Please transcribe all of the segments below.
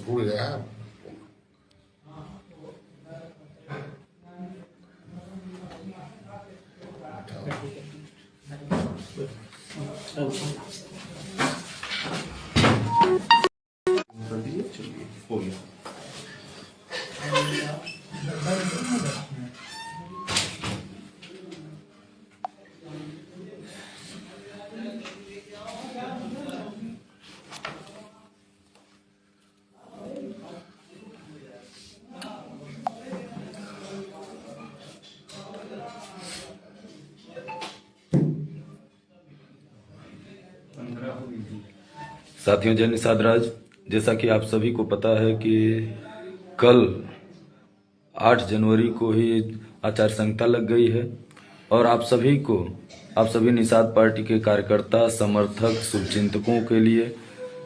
भूल गया है। चलिए हो गया। साथियों, जय निषाद राज। जैसा कि आप सभी को पता है कि कल 8 जनवरी को ही आचार संहिता लग गई है और आप सभी निषाद पार्टी के कार्यकर्ता, समर्थक, शुभचिंतकों के लिए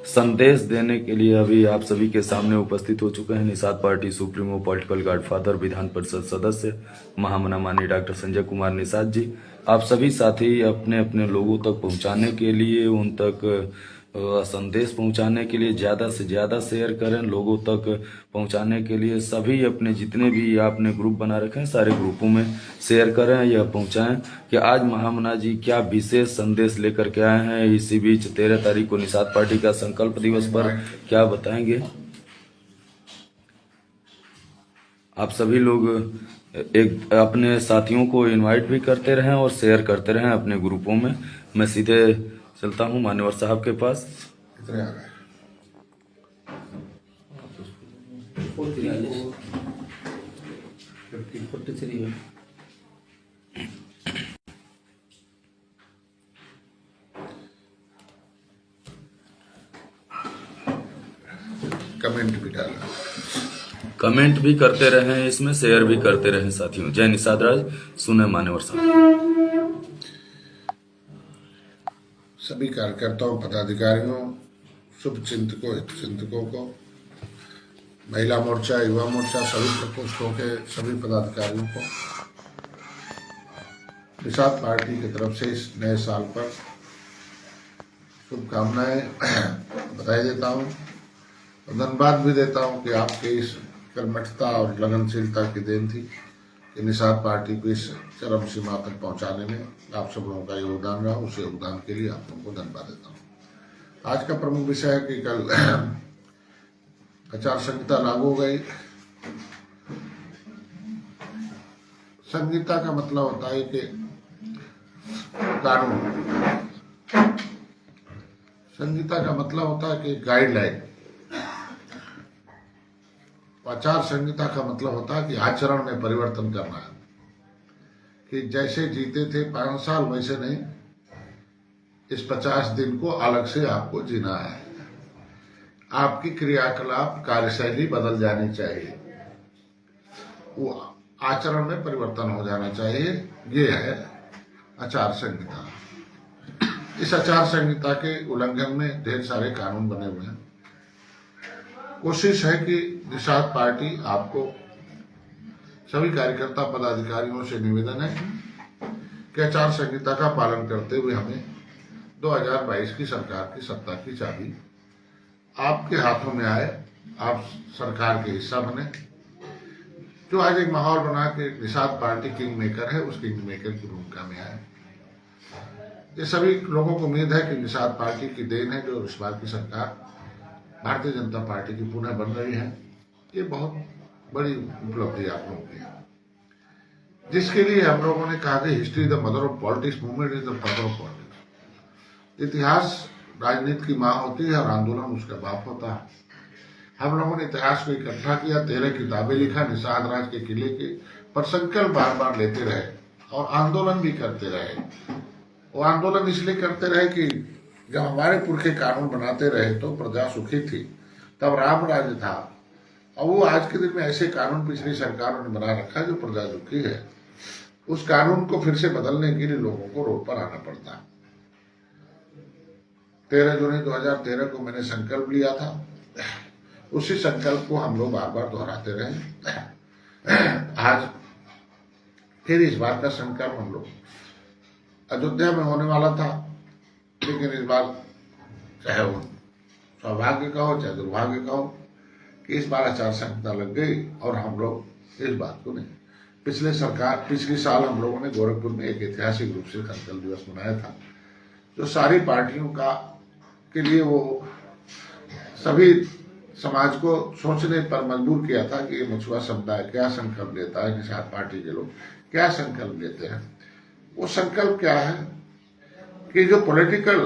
संदेश देने के लिए अभी आप सभी के सामने उपस्थित हो चुके हैं Nishad party supremo, political godfather, Vidhan Parishad सदस्य, महामना माननीय डॉक्टर संजय कुमार निषाद जी। आप सभी साथी अपने अपने लोगों तक पहुंचाने के लिए, उन तक संदेश पहुंचाने के लिए ज़्यादा से ज़्यादा शेयर करें, लोगों तक पहुंचाने के लिए सभी अपने जितने भी आपने ग्रुप बना रखे हैं सारे ग्रुपों में शेयर करें, यह पहुंचाएं कि आज महामना जी क्या विशेष संदेश लेकर के आए हैं। इसी बीच 13 तारीख को निषाद पार्टी का संकल्प दिवस पर क्या बताएंगे। आप सभी लोग एक अपने साथियों को इनवाइट भी करते रहें और शेयर करते रहें अपने ग्रुपों में। मैं सीधे चलता हूं मान्यवर साहब के पास। कितने आ गए? कमेंट भी डाला, कमेंट भी करते रहें, इसमें शेयर भी करते रहें साथियों। जय निषाद राज। सुने मान्यवर साहब। सभी कार्यकर्ताओं, पदाधिकारियों, शुभ चिंतकों, हित चिंतकों को, महिला मोर्चा, युवा मोर्चा, सभी प्रकोष्ठों के सभी पदाधिकारियों को निषाद पार्टी की तरफ से इस नए साल पर शुभकामनाएं, बधाई देता हूं और धन्यवाद भी देता हूं कि आपके इस कर्मठता और लगनशीलता की देन थी कि निषाद पार्टी को इस चरम सीमा तक पहुंचाने में आप सब लोगों का योगदान रहा। उस योगदान के लिए आप लोगों को धन्यवाद देता हूं। आज का प्रमुख विषय है कि कल आचार संहिता लागू हो गई। संहिता का मतलब होता है कि कानून, संहिता का मतलब होता है कि गाइडलाइन। आचार संहिता का मतलब होता है कि आचरण में परिवर्तन करना है, कि जैसे जीते थे 5 साल वैसे नहीं, इस 50 दिन को अलग से आपको जीना है। आपकी क्रियाकलाप, कार्यशैली बदल जानी चाहिए, वो आचरण में परिवर्तन हो जाना चाहिए। ये है आचार संहिता। इस आचार संहिता के उल्लंघन में ढेर सारे कानून बने हुए हैं। कोशिश है कि निषाद पार्टी, आपको सभी कार्यकर्ता पदाधिकारियों से निवेदन है कि आचार संहिता का पालन करते हुए हमें 2022 की सरकार की सत्ता की चाबी आपके हाथों में आए, आप सरकार के हिस्सा बने। जो आज एक माहौल बना के निषाद पार्टी किंग मेकर है, उस किंग मेकर की भूमिका में आए। ये सभी लोगों को उम्मीद है कि निषाद पार्टी की देन है जो इस बार की सरकार भारतीय जनता पार्टी की पुनः बन रही है। ये बहुत बड़ी उपलब्धि आप लोगों की है, जिसके लिए हम लोगों ने कहा कि history the mother of politics, movement is the father of politics. इतिहास राजनीति की माँ होती है और आंदोलन उसका बाप होता है। हम लोगों ने इतिहास को इकट्ठा किया, 13 किताबें लिखा निषाद राज के किले के, पर संकल्प बार बार लेते रहे और आंदोलन भी करते रहे। वो आंदोलन इसलिए करते रहे कि जब हमारे पुरखे कानून बनाते रहे तो प्रजा सुखी थी, तब राम राज्य था। और वो आज के दिन में ऐसे कानून पिछली सरकारों ने बना रखा है जो प्रजा दुखी है। उस कानून को फिर से बदलने के लिए लोगों को रोड पर आना पड़ता है। 13 जुलाई 2013 को मैंने संकल्प लिया था, उसी संकल्प को हम लोग बार बार दोहराते रहे। आज फिर इस बार का संकल्प हम लोग, अयोध्या में होने वाला था, लेकिन इस बार चाहे वो सौभाग्य का हो चाहे दुर्भाग्य का हो, कि इस बार आचार संहिता लग गई और हम लोग इस बात को नहीं। पिछले साल हम लोगों ने गोरखपुर में एक ऐतिहासिक रूप से संकल्प दिवस मनाया था, जो सारी पार्टियों के लिए वो सभी समाज को सोचने पर मजबूर किया था कि ये मछुआ समुदाय क्या संकल्प लेता है, निषाद पार्टी के लोग क्या संकल्प लेते हैं। वो संकल्प क्या है कि जो पॉलिटिकल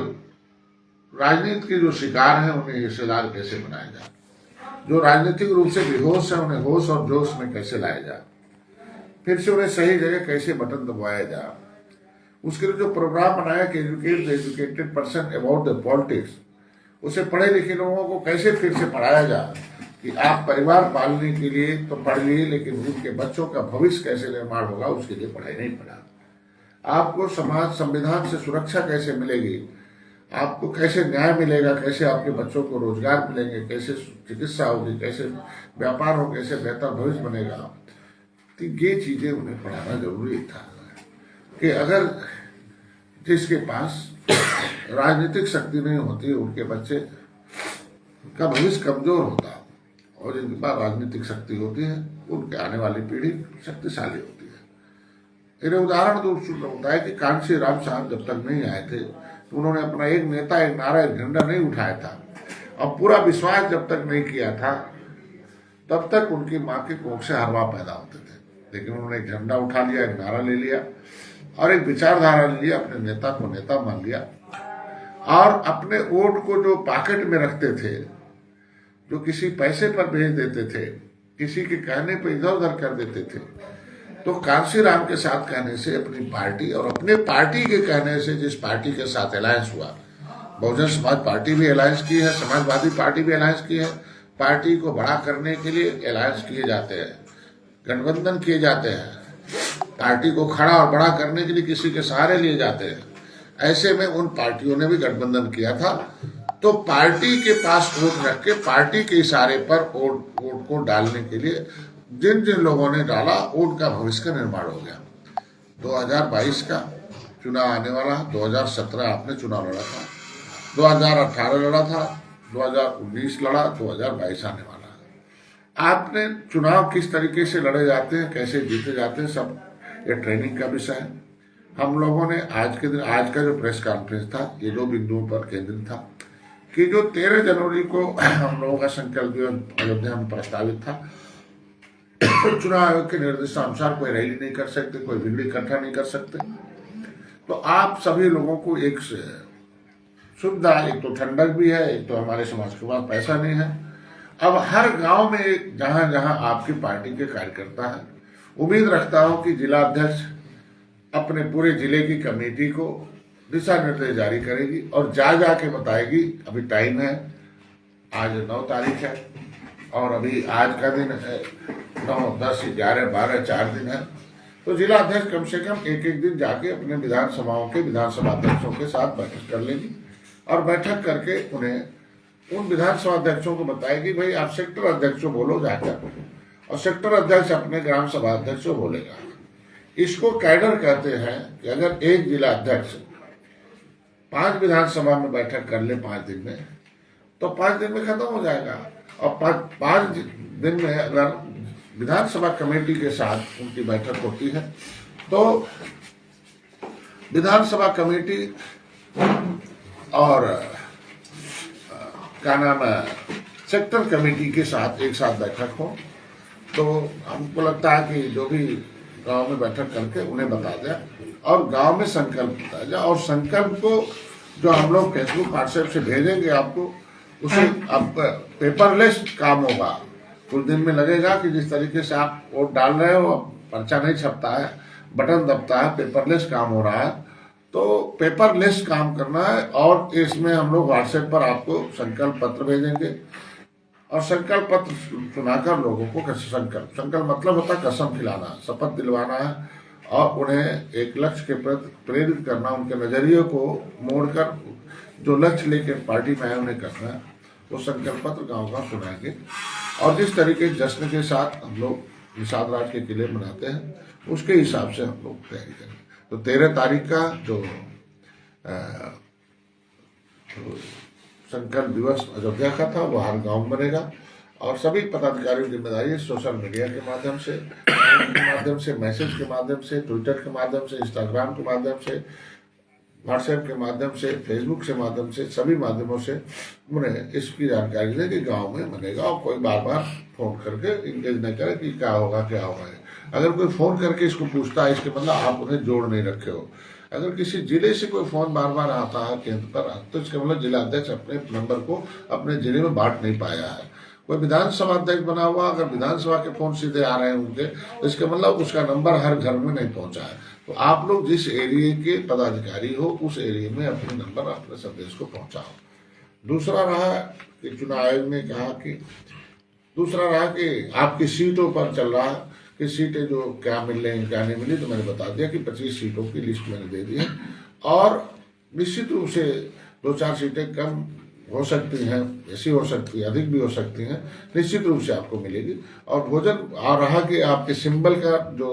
राजनीति के जो शिकार हैं उन्हें हिस्सेदार कैसे बनाया जाए, जो राजनीतिक रूप से बेहोश है उन्हें होश और जोश में कैसे लाया जाए, फिर से उन्हें सही जगह कैसे बटन दबाया जाए। उसके लिए जो प्रोग्राम बनाया कि educate the educated person about the politics, उसे पढ़े लिखे लोगों को कैसे फिर से पढ़ाया जाए कि आप परिवार पालने के लिए तो पढ़ लिए, लेकिन उनके बच्चों का भविष्य कैसे निर्माण होगा उसके लिए पढ़ाई नहीं पढ़ा। आपको समाज संविधान से सुरक्षा कैसे मिलेगी, आपको कैसे न्याय मिलेगा, कैसे आपके बच्चों को रोजगार मिलेंगे, कैसे चिकित्सा होगी, कैसे व्यापार हो, कैसे बेहतर भविष्य बनेगा। तो ये चीजें उन्हें पढ़ाना जरूरी था कि अगर जिसके पास राजनीतिक शक्ति नहीं होती उनके बच्चे का भविष्य कमजोर होता, और जिनके पास राजनीतिक शक्ति होती है उनके आने वाली पीढ़ी शक्तिशाली होती है। इन्हें उदाहरण तो होता है कि कांशी राम साहब जब तक नहीं आए थे तो उन्होंने अपना एक नेता, एक नारा, एक झंडा नहीं उठाया था, और पूरा विश्वास जब तक नहीं किया था तब तक उनकी माँ के कोख से हरवा पैदा होते थे। लेकिन उन्होंने एक झंडा उठा लिया, एक नारा ले लिया और एक विचारधारा ले लिया, अपने नेता को नेता मान लिया, और अपने वोट को जो पॉकेट में रखते थे, जो किसी पैसे पर भेज देते थे, किसी के कहने पर इधर उधर कर देते थे, तो कांशी राम के साथ कहने से अपनी पार्टी और अपने पार्टी के कहने से जिस पार्टी के साथ अलायंस हुआ, बहुजन समाज पार्टी भी अलायंस की है, समाजवादी पार्टी भी अलायंस की है। पार्टी को बड़ा करने के लिए अलायंस किए जाते हैं, गठबंधन किए जाते हैं, पार्टी को खड़ा और बड़ा करने के लिए किसी के सहारे लिए जाते हैं। ऐसे में उन पार्टियों ने भी गठबंधन किया था, तो पार्टी के पास वोट रख के पार्टी के इशारे पर वोट को डालने के लिए जिन जिन लोगों ने डाला उनका भविष्य का निर्माण हो गया। 2022 का चुनाव आने वाला, 2017 आपने चुनाव लड़ा था, 2018 लड़ा था, 2019 लड़ा, 2022 आने वाला है। आपने चुनाव किस तरीके से लड़े जाते हैं, कैसे जीते जाते हैं, सब ये ट्रेनिंग का विषय है। हम लोगों ने आज का जो प्रेस कॉन्फ्रेंस था ये 2 बिंदुओं पर केंद्रित था कि जो 13 जनवरी को हम लोगों का संकल्प दिवस अयोध्या में प्रस्तावित था, चुनाव आयोग के निर्देशानुसार कोई रैली नहीं कर सकते, कोई भीड़ इकट्ठा नहीं कर सकते, तो आप सभी लोगों को एक सुविधा, एक तो ठंडक भी है, एक तो हमारे समाज के पास पैसा नहीं है। अब हर गांव में जहां जहां आपकी पार्टी के कार्यकर्ता है, उम्मीद रखता हूं कि जिला अध्यक्ष अपने पूरे जिले की कमेटी को दिशा निर्देश जारी करेगी और जा के बताएगी। अभी टाइम है, आज 9 तारीख है और अभी आज का दिन है 9, 10, 11, 12, 4 दिन है, तो जिला अध्यक्ष कम से कम एक दिन जाके अपने विधानसभाओं के विधानसभा अध्यक्षों के साथ बैठक कर लेगी और बैठक करके उन्हें उन विधानसभा अध्यक्षों को बताएगी, भाई आप सेक्टर अध्यक्ष को बोलो जाकर, और सेक्टर अध्यक्ष अपने ग्राम सभा अध्यक्ष को बोलेगा। इसको कैडर कहते हैं कि अगर एक जिला अध्यक्ष 5 विधानसभा में बैठक कर ले 5 दिन में, तो 5 दिन में खत्म हो जाएगा। और 5 दिन में अगर विधानसभा कमेटी के साथ उनकी बैठक होती है तो विधानसभा कमेटी और क्या नाम है सेक्टर कमेटी के साथ एक साथ बैठक हो, तो हमको लगता है कि जो भी गांव में बैठक करके उन्हें बता दें और गांव में संकल्प बताया जाए, और संकल्प को जो हम लोग फेसबुक व्हाट्सएप से भेजेंगे आपको, उसे अब पेपरलेस काम होगा। कुछ दिन में लगेगा कि जिस तरीके से आप वोट डाल रहे हो, पर्चा नहीं छपता है, बटन दबता है, पेपरलेस काम हो रहा है, तो पेपरलेस काम करना है। और इसमें हम लोग व्हाट्सएप पर आपको संकल्प पत्र भेजेंगे और संकल्प पत्र सुनाकर लोगों को संकल्प मतलब होता है कसम खिलाना, शपथ दिलवाना है और उन्हें एक लक्ष्य के प्रति प्रेरित करना, उनके नजरिए को मोड़कर जो लक्ष्य लेकर पार्टी में आए उन्हें करना है। वो संकल्प पत्र गाँव सुनाएंगे और जिस तरीके जश्न के साथ हम लोग निषाद राज के किले मनाते हैं उसके हिसाब से हम लोग तैयारी करेंगे। तो 13 तारीख का जो संकल्प दिवस अयोध्या का था वो हर गांव में बनेगा और सभी पदाधिकारियों की जिम्मेदारी है सोशल मीडिया के माध्यम से, फोन के माध्यम से, मैसेज के माध्यम से, ट्विटर के माध्यम से, इंस्टाग्राम के माध्यम से, व्हाट्सएप के माध्यम से, फेसबुक के माध्यम से, सभी माध्यमों से उन्हें इसकी जानकारी दे कि गांव में बनेगा, और कोई बार बार फोन करके इंगेज न करे कि क्या होगा क्या होगा। अगर कोई फोन करके इसको पूछता है, इसके मतलब आप उन्हें जोड़ नहीं रखे हो। अगर किसी जिले से कोई फोन बार बार आता है केंद्र पर, तो इसका मतलब जिला अध्यक्ष अपने नंबर को अपने जिले में बांट नहीं पाया है। कोई विधानसभा अध्यक्ष बना हुआ, अगर विधानसभा के फोन सीधे आ रहे हैं उनके, तो इसका मतलब उसका नंबर हर घर में नहीं पहुंचा है। तो आप लोग जिस एरिया के पदाधिकारी हो, उस एरिया में अपने नंबर, अपने संदेश को पहुंचाओ। दूसरा रहा कि चुनाव आयोग ने कहा कि आपकी सीटों पर चल रहा है कि सीटें जो क्या मिल रही हैं क्या नहीं मिली। तो मैंने बता दिया कि 25 सीटों की लिस्ट मैंने दे दी है, और निश्चित रूप से 2-4 सीटें कम हो सकती हैं, ऐसी हो सकती है, अधिक भी हो सकती हैं, निश्चित रूप से आपको मिलेगी। और भोजन आ रहा कि आपके सिंबल का जो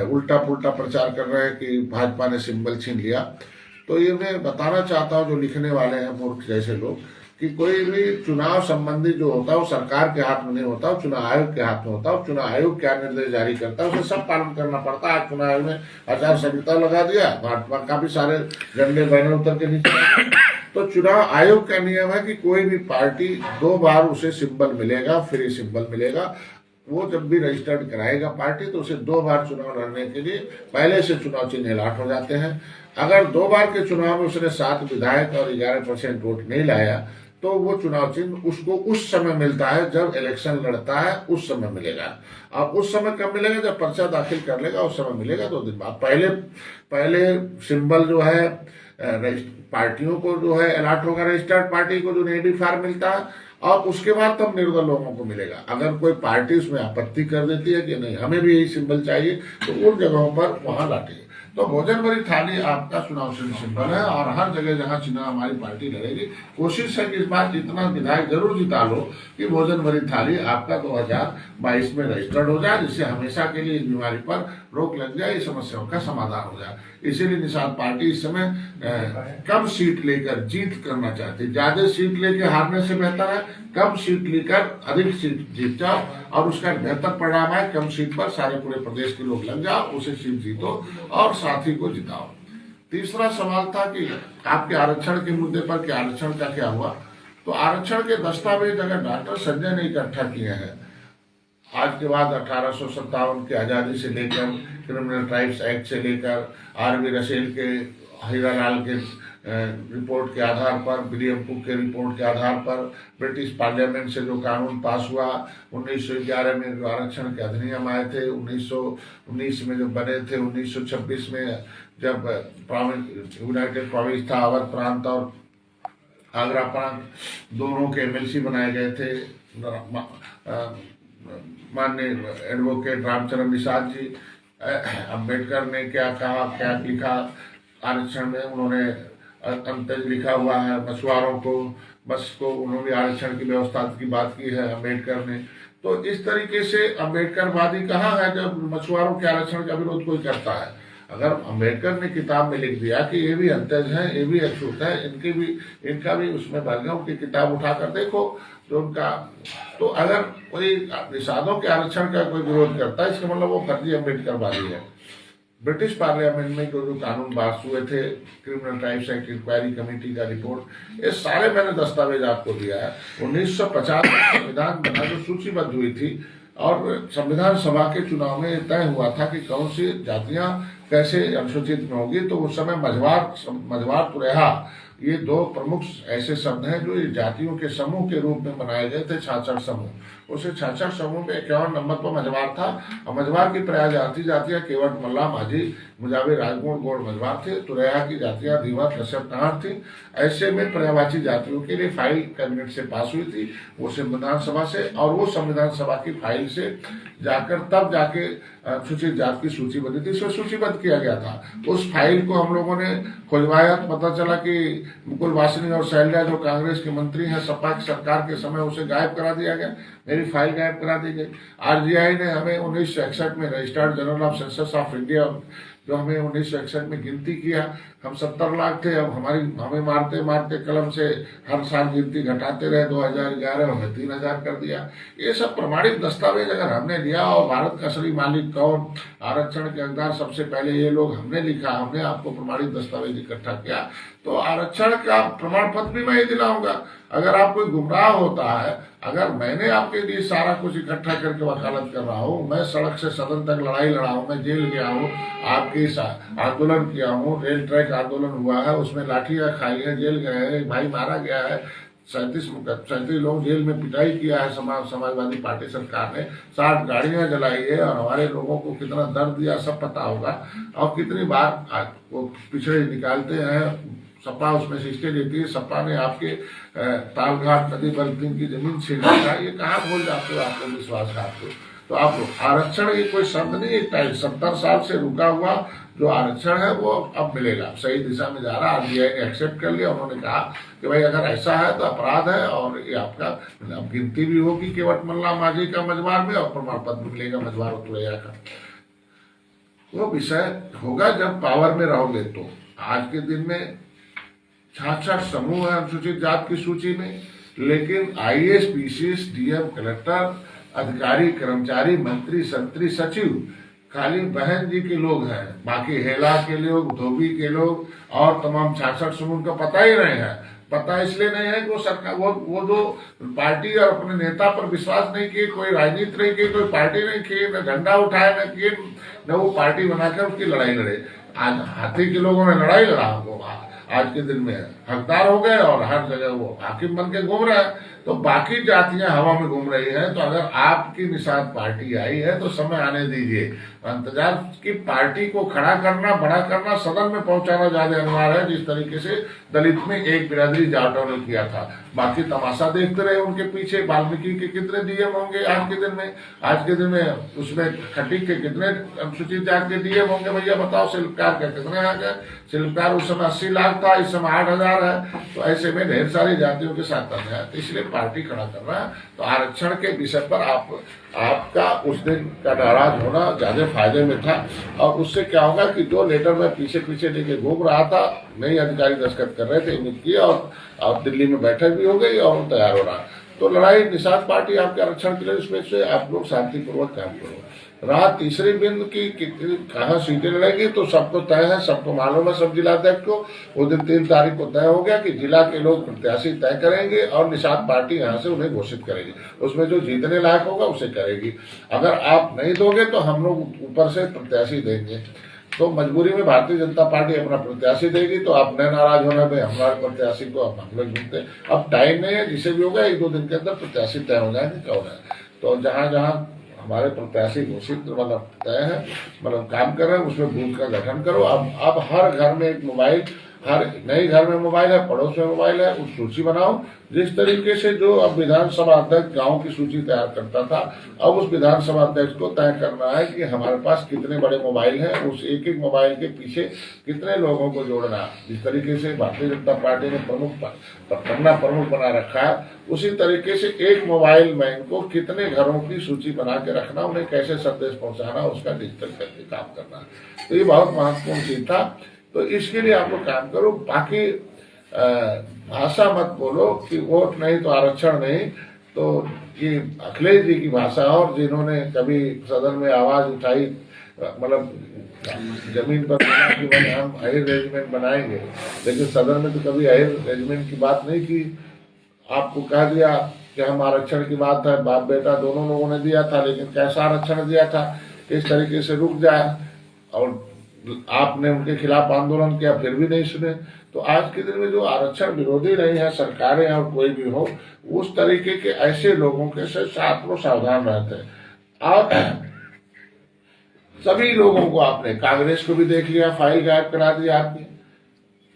उल्टा पुल्टा प्रचार कर रहे हैं कि भाजपा ने सिंबल छीन लिया, तो ये मैं बताना चाहता हूं जो लिखने वाले हैं मूर्ख जैसे लोग, कि कोई भी चुनाव संबंधी जो होता है वो सरकार के हाथ में नहीं होता, वो चुनाव आयोग के हाथ में होता है। चुनाव आयोग क्या निर्देश जारी करता है उसे सब पालन करना पड़ता है। चुनाव आयोग ने आचार संहिता लगा दिया, भाजपा काफी सारे झंडे बैनर उतर के नीचे। तो चुनाव आयोग का नियम है कि कोई भी पार्टी 2 बार उसे सिंबल मिलेगा, फ्री सिंबल मिलेगा। वो जब भी रजिस्टर्ड कराएगा पार्टी, तो उसे 2 बार चुनाव लड़ने के लिए पहले से चुनाव चिन्ह अलॉट हो जाते हैं। अगर 2 बार के चुनाव में उसने 7 विधायक और 11% वोट नहीं लाया, तो वो चुनाव चिन्ह उसको उस समय मिलता है जब इलेक्शन लड़ता है, उस समय मिलेगा। अब उस समय कब मिलेगा? जब पर्चा दाखिल कर लेगा उस समय मिलेगा, 2 दिन बाद। पहले सिंबल जो है पार्टियों को जो है अलॉट होगा, रजिस्टर्ड पार्टी को जो नेगेटिव फॉर्म मिलता है, और उसके बाद तब निर्दल लोगों को मिलेगा। अगर कोई पार्टी उसमें आपत्ति कर देती है कि नहीं हमें भी यही सिंबल चाहिए, तो उन जगहों पर वहां लाटेंगे। तो भोजन भरी थाली आपका चुनाव चिन्ह सिंबल है, और हर जगह जहां चुनाव हमारी पार्टी लड़ेगी, कोशिश है कि इस बार जितना विधायक जरूर जिता लो कि भोजन भरी थाली आपका 2022 में रजिस्टर्ड हो जाए, जिससे हमेशा के लिए इस बीमारी पर रोक लग जाए, इस समस्याओं का समाधान हो जाए। इसीलिए निषाद पार्टी इस समय कम सीट लेकर जीत करना चाहती है। ज्यादा सीट लेकर हारने से बेहतर है कम सीट लेकर अधिक सीट जीत जाओ, और उसका बेहतर परिणाम है कम सीट पर सारे पूरे प्रदेश के लोग लग जाओ, उसे सीट जीतो और साथी को जिताओ। तीसरा सवाल था कि आपके आरक्षण के मुद्दे पर कि आरक्षण का क्या हुआ। तो आरक्षण के दस्तावेज अगर डॉक्टर संजय ने इकट्ठा किए हैं, आज के बाद 1857 की आजादी से लेकर क्रिमिनल ट्राइब्स एक्ट से लेकर आरवी रसेल के, हीरालाल के रिपोर्ट के आधार पर, विलियम कुक के रिपोर्ट के आधार पर, ब्रिटिश पार्लियामेंट से जो कानून पास हुआ 1911 में, जो आरक्षण के अधिनियम आए थे 1919 में जो बने थे, 1926 में जब यूनाइटेड प्रोविंस था, अवध प्रांत और आगरा प्रांत दोनों के एमएलसी बनाए गए थे। माननीय एडवोकेट रामचरण निषाद जी, अम्बेडकर ने क्या कहा, क्या लिखा आरक्षण में, उन्होंने अंतज लिखा हुआ है। मछुआरों को, बस को, उन्होंने आरक्षण की व्यवस्था की बात की है अम्बेडकर ने। तो इस तरीके से अम्बेडकरवादी कहाँ है जब मछुआरों के आरक्षण का विरोध कोई करता है। अगर अम्बेडकर ने किताब में लिख दिया कि ये भी अंतज है, ये भी अछूत है, इनका भी उसमें वर्ग है, उनकी किताब उठाकर देखो तो उनका, तो अगर कोई निषादों के आरक्षण का कोई विरोध करता है, इसका मतलब वो फर्जी अम्बेडकरवादी है। ब्रिटिश पार्लियामेंट में जो कानून पास हुए थे, criminal tribes act inquiry committee का रिपोर्ट, ये सारे मैंने दस्तावेज आपको दिया है। 1950 में संविधान बना जो सूचीबद्ध हुई थी, और संविधान सभा के चुनाव में तय हुआ था कि कौन सी जातियां कैसे अनुसूचित में होगी। तो उस समय मझवार तुरेहा, ये 2 प्रमुख ऐसे शब्द हैं जो जातियों के समूह के रूप में बनाए गए थे, 66 समूह। उसे 66 समूह में 51 नंबर पर मझवार था, और मझवार की प्राय जातियां केवट, मल्ला, माझी, मुजाविर, राजगुण, गौड़ मझवार थे। तुरेहा की जातियां दीवा, कश्यप, नाहर थी। ऐसे में पर्यायवाची जातियों के लिए फाइल कैबिनेट से पास हुई थी, वो संविधान सभा से, और वो संविधान सभा की फाइल से जाकर तब जाके अनुसूचित जाति की सूची बनी थी, इसमें सूचीबद्ध किया गया था। उस फाइल को हम लोगों ने खुलवाया तो पता चला कि मुकुल वासनिक और शैलजा जो कांग्रेस के मंत्री हैं, सपा की सरकार के समय उसे गायब करा दिया गया, मेरी फाइल गायब करा दी गई। आरजीआई ने हमें 1961 में registered general of census of India जो हमें 1961 में गिनती किया, हम 70 लाख थे, अब हमें मारते मारते कलम से हर साल गिनती घटाते रहे, 2011 में 3000 कर दिया। ये सब प्रमाणित दस्तावेज अगर हमने लिया, और भारत का असली मालिक कौन, आरक्षण के हकदार सबसे पहले ये लोग हमने लिखा, हमने आपको प्रमाणित दस्तावेज इकट्ठा किया, तो आरक्षण का प्रमाण पत्र भी मैं ही दिलाऊंगा। अगर आप कोई गुमराह होता है, अगर मैंने आपके लिए सारा कुछ इकट्ठा करके वकालत कर रहा हूँ, मैं सड़क से सदन तक लड़ाई लड़ा हूँ, मैं जेल गया हूँ, आपके आंदोलन किया हूँ, रेल ट्रैक आंदोलन हुआ है, उसमें लाठियां खाई है, जेल गए हैं, एक भाई मारा गया है, 37 लोग जेल में पिटाई किया है समाजवादी पार्टी सरकार ने, 60 गाड़ियां जलाई है, और हमारे लोगों को कितना दर्द दिया सब पता होगा। और कितनी बार वो पिछड़े निकालते हैं, सपा उसमें से इसके देती है, सपा ने आपके तालघाट नदी पर की जमीन छीना था, ये कहाँ भूल जाते हो, आपको विश्वासघात हो। तो आप आरक्षण ये कोई शब्द नहीं, 70 साल से रुका हुआ जो आरक्षण है वो अब मिलेगा, सही दिशा में जा रहा है। आरबीआई ने एक्सेप्ट कर लिया, उन्होंने कहा कि भाई अगर ऐसा है तो अपराध है, और ये आपका गिनती भी होगी केवट मल्ला माझी का मझवार में, और प्रमाण पत्र मिलेगा मझवार उतरैया का। वो विषय होगा जब पावर में रहोगे। तो आज के दिन में 66 समूह है अनुसूचित जाति की सूची में, लेकिन आईएएस, पीसीएस, डीएम, कलेक्टर, अधिकारी, कर्मचारी, मंत्री, संतरी, सचिव खाली बहन जी के लोग हैं, बाकी हेला के लोग, धोबी के लोग और तमाम 66 समूह का पता ही नहीं है। पता इसलिए नहीं है कि वो सरकार वो जो पार्टी और अपने नेता पर विश्वास नहीं किए, कोई राजनीति नहीं की, कोई पार्टी नहीं की, न झंडा उठाया न किए, न वो पार्टी बनाकर उसकी लड़ाई लड़े। आज हाथी के लोगों ने लड़ाई लड़ा, वो आज के दिन में हकदार हो गए और हर जगह वो हाकिम बन के घूम रहे हैं। तो बाकी जातियां हवा में घूम रही हैं। तो अगर आपकी निषाद पार्टी आई है तो समय आने दीजिए। इंतजार की पार्टी को खड़ा करना, बड़ा करना, सदन में पहुंचाना ज्यादा अनिवार्य है, जिस तरीके से दलित में एक बिरादरी जाटों ने किया था। बाकी तमाशा देखते रहे उनके पीछे। वाल्मीकि के कितने डीएम होंगे आज के दिन में? आज के दिन में उसमें खटीक के कितने अनुसूचित जाति के डीएम होंगे भैया बताओ? शिल्पकार के कितने आ गए? शिल्पकार उस समय 80 लाख था, इस समय 8000 है। तो ऐसे में ढेर सारी जातियों के साथ अन्याय है, इसलिए पार्टी खड़ा कर रहा है। तो आरक्षण के विषय पर आपका उस दिन का नाराज होना ज्यादा फायदे में था। और उससे क्या होगा कि जो लेटर में पीछे पीछे लेके घूम रहा था, नई अधिकारी दस्तखत कर रहे थे, उम्मीद किया और दिल्ली में बैठक भी हो गई और तैयार हो रहा। तो लड़ाई निषाद पार्टी आपके आरक्षण के लिए, उसमें से आप लोग शांतिपूर्वक काम करो। रहा तीसरी बिंदु की कहाँ सीटें लड़ेगी, तो सबको तय है, सबको मालूम है, सब जिलाध्यक्ष को। वो दिन 3 तारीख को तय हो गया कि जिला के लोग प्रत्याशी तय करेंगे और निषाद पार्टी यहाँ से उन्हें घोषित करेगी। उसमें जो जीतने लायक होगा उसे करेगी। अगर आप नहीं दोगे तो हम लोग ऊपर से प्रत्याशी देंगे। तो मजबूरी में भारतीय जनता पार्टी अपना प्रत्याशी देगी। तो आप न नाराज होना भाई हमारे प्रत्याशी को हम लोग ढूंढते। अब टाइम नहीं है, जिसे भी होगा 1-2 दिन के अंदर प्रत्याशी तय हो जाएंगे कौन है। तो जहां जहां हमारे प्रत्याशी घोषित मतलब तय है, मतलब काम कर रहे हैं, उसमें बूथ का गठन करो। अब हर घर में एक मोबाइल, हर नए घर में मोबाइल है, पड़ोस में मोबाइल है, उस सूची बनाओ। जिस तरीके से जो अब विधानसभा अध्यक्ष गांव की सूची तैयार करता था, अब उस विधानसभा अध्यक्ष को तय करना है कि हमारे पास कितने बड़े मोबाइल हैं, उस एक एक मोबाइल के पीछे कितने लोगों को जोड़ना। जिस तरीके से भारतीय जनता पार्टी ने प्रमुख बना रखा है, उसी तरीके से एक मोबाइल मैन को कितने घरों की सूची बना के रखना, उन्हें कैसे संदेश पहुंचाना, उसका डिजिटल करके काम करना। तो ये बहुत महत्वपूर्ण चीज था। तो इसके लिए आप लोग काम करो। बाकी भाषा मत बोलो कि वोट नहीं तो आरक्षण नहीं। तो ये अखिलेश जी की भाषा, और जिन्होंने कभी सदन में आवाज उठाई, मतलब जमीन पर हम हायर रेजिमेंट बनाएंगे, लेकिन सदन में तो कभी हायर रेजिमेंट की बात नहीं की। आपको कह दिया कि हम आरक्षण की बात है, बाप बेटा दोनों लोगों ने दिया था, लेकिन कैसा आरक्षण दिया था, इस तरीके से रुक जाए। और आपने उनके खिलाफ आंदोलन किया, फिर भी नहीं सुने। तो आज के दिन में जो आरक्षण विरोधी रही है सरकारें और कोई भी हो, उस तरीके के ऐसे लोगों के से आप लोग सावधान रहते हैं। और सभी लोगों को आपने, कांग्रेस को भी देख लिया, फाइल गायब करा दिया आपने,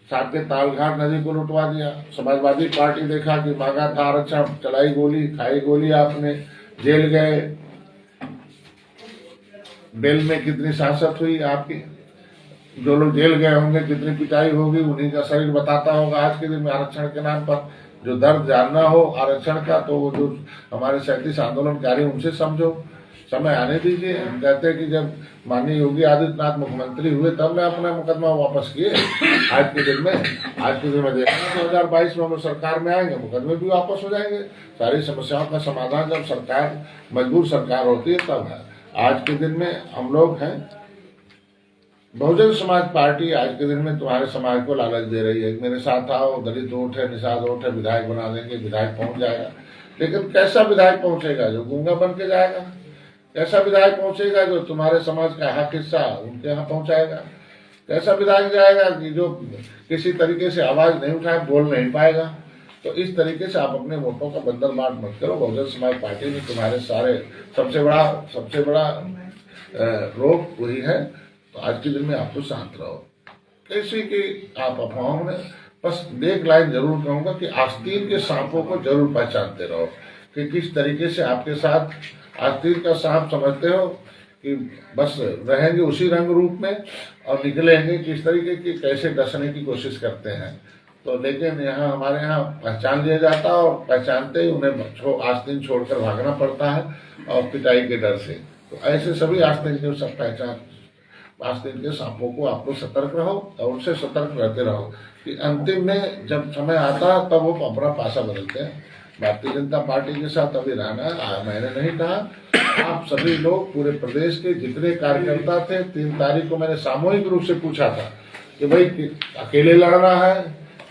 साथ के तालघाट नदी को लुटवा दिया। समाजवादी पार्टी देखा कि मांगा था आरक्षण, चलाई गोली, खाई गोली आपने, जेल गए। बेल में कितनी सांसत हुई आपकी, जो लोग जेल गए होंगे कितनी पिटाई होगी, उन्हीं का शरीर बताता होगा। आज के दिन में आरक्षण के नाम पर जो दर्द जानना हो आरक्षण का, तो वो जो हमारे 37 आंदोलनकारी उनसे समझो। समय आने दीजिए। हम कहते हैं कि जब माननीय योगी आदित्यनाथ मुख्यमंत्री हुए तब मैं अपना मुकदमा वापस किए। आज के दिन में देखना 2022 में हम सरकार में आएंगे, मुकदमे भी वापस हो जाएंगे। सारी समस्याओं का समाधान जब सरकार मजबूर सरकार होती है तब है। आज के दिन में हम लोग हैं, बहुजन समाज पार्टी आज के दिन में तुम्हारे समाज को लालच दे रही है। मेरे साथ आओ, दलित वोट है, निषाद वोट है, विधायक बना देंगे, विधायक पहुंच जाएगा। लेकिन कैसा विधायक पहुंचेगा? जो गूंगा बन के जाएगा? कैसा विधायक पहुंचेगा जो तुम्हारे समाज का हक हिस्सा उनके यहाँ पहुंचाएगा? कैसा विधायक जाएगा कि जो किसी तरीके से आवाज नहीं उठाए, बोल नहीं पाएगा? तो इस तरीके से आप अपने वोटों का बंदर बांट मत करो। बहुजन समाज पार्टी ने तुम्हारे सारे सबसे बड़ा रोग वही है। तो आज के दिन में आपको शांत रहो। कैसे कि आप अफवाहों में बस एक लाइन जरूर कहूंगा कि आस्तीन के सांपों को जरूर पहचानते रहो कि किस तरीके से आपके साथ आस्तीन का सांप समझते हो कि बस रहेंगे उसी रंग रूप में और निकलेंगे किस तरीके की, कैसे डसने की कोशिश करते हैं। तो लेकिन यहाँ हमारे यहाँ पहचान लिया जाता है और पहचानते ही उन्हें आस्तीन छोड़कर भागना पड़ता है और पिटाई के डर से। तो ऐसे सभी आस्तीन के सब आस्तीन के सांपों को आप लोग सतर्क रहो और उनसे सतर्क रहते रहो कि अंतिम में जब समय आता है तब वो अपना पासा बदलते हैं। भारतीय जनता पार्टी के साथ अभी रहना है। मैंने नहीं कहा, आप सभी लोग पूरे प्रदेश के जितने कार्यकर्ता थे, 3 तारीख को मैंने सामूहिक रूप से पूछा था कि भाई अकेले लड़ना है,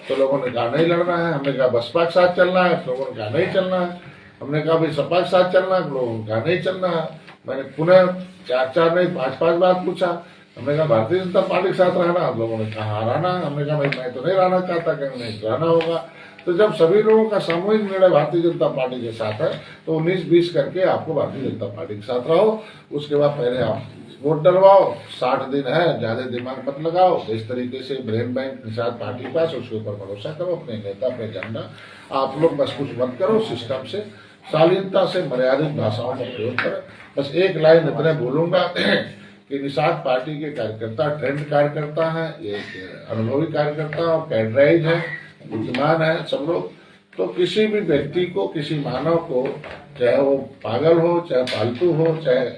तो लोगों ने कहा नहीं लड़ना है। हमने कहा बसपा के साथ चलना है, तो लोगों ने कहा नहीं चलना है। हमने कहा भाई सपा के साथ चलना है, लोगों ने कहा नहीं चलना है। मैंने पुनः 4 नहीं 5 बार पूछा। हमने कहा भारतीय जनता पार्टी के साथ रहना, लोगों ने कहा रहना। हमने कहा भाई मैं तो नहीं रहना चाहता, कहीं नहीं रहना होगा। तो जब सभी लोगों का सामूहिक निर्णय भारतीय जनता पार्टी के साथ है तो 19-20 करके आपको भारतीय जनता पार्टी के साथ रहो। उसके बाद पहले आप वोट डलवाओ, 60 दिन है, ज्यादा दिमाग मत लगाओ। इस तरीके से ब्रेन बैंक निषाद पार्टी के पास, उसके ऊपर भरोसा करो, अपने नेता अपने झंडा। आप लोग बस कुछ मत करो, सिस्टम से शालीनता से मर्यादित भाषाओं का प्रयोग करें। बस एक लाइन इतने बोलूंगा कि निषाद पार्टी के कार्यकर्ता ट्रेंड कार्यकर्ता है, एक अनुभवी कार्यकर्ता और कैडराइज है, बुद्धिमान है सब लोग। तो किसी भी व्यक्ति को, किसी मानव को, चाहे वो पागल हो, चाहे पालतू हो, चाहे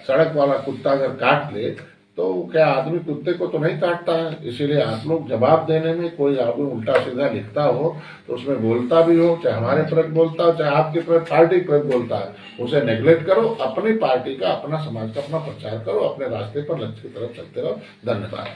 सड़क वाला कुत्ता अगर काट ले तो क्या आदमी कुत्ते को तो नहीं काटता है। इसीलिए आप लोग जवाब देने में कोई आदमी उल्टा सीधा लिखता हो तो उसमें बोलता भी हो, चाहे हमारे प्रति बोलता हो, चाहे आपके प्रति पार्टी प्रति बोलता है, उसे नेग्लेक्ट करो। अपनी पार्टी का, अपना समाज का अपना प्रचार करो, अपने रास्ते पर लक्ष्य की तरफ चलते रहो। धन्यवाद।